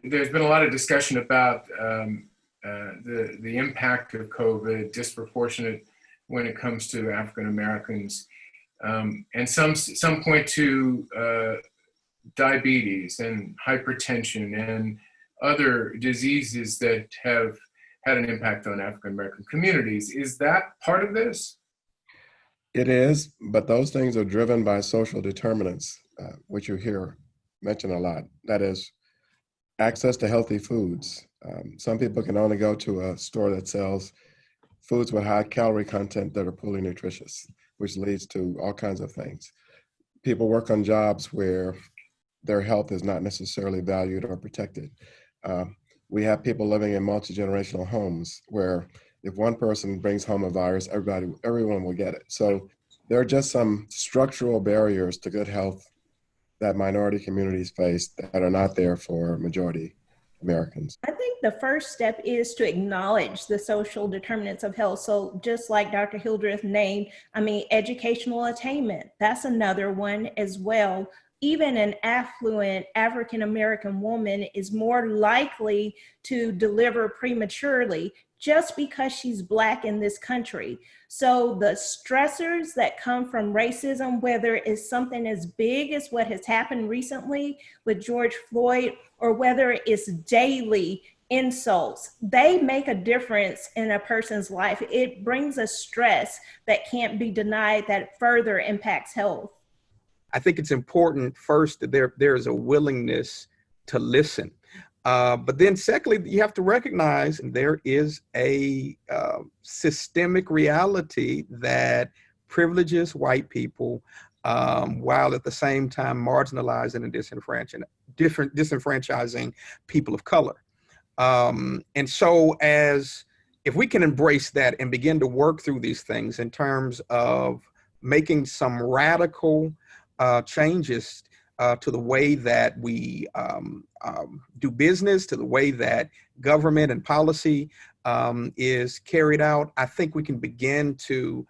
There's been a lot of discussion about the impact of COVID, disproportionate when it comes to African Americans, and some point to diabetes and hypertension and other diseases that have had an impact on African American communities. Is that part of this? It is, but those things are driven by social determinants, which you hear mentioned a lot. That is, access to healthy foods. Some people can only go to a store that sells foods with high calorie content that are poorly nutritious, which leads to all kinds of things. People work on jobs where their health is not necessarily valued or protected. We have people living in multi-generational homes where if one person brings home a virus, everyone will get it. So there are just some structural barriers to good health that minority communities face that are not there for majority Americans. I think the first step is to acknowledge the social determinants of health. So just like Dr. Hildreth named, educational attainment, that's another one as well. Even an affluent African-American woman is more likely to deliver prematurely just because she's Black in this country. So the stressors that come from racism, whether it's something as big as what has happened recently with George Floyd, or whether it's daily insults, they make a difference in a person's life. It brings a stress that can't be denied that further impacts health. I think it's important first that there is a willingness to listen. But then secondly, you have to recognize there is a systemic reality that privileges white people while at the same time marginalizing and disenfranchising people of color. And so if we can embrace that and begin to work through these things in terms of making some radical changes to the way that we do business, to the way that government and policy is carried out, I think we can begin to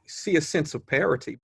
see a sense of parity.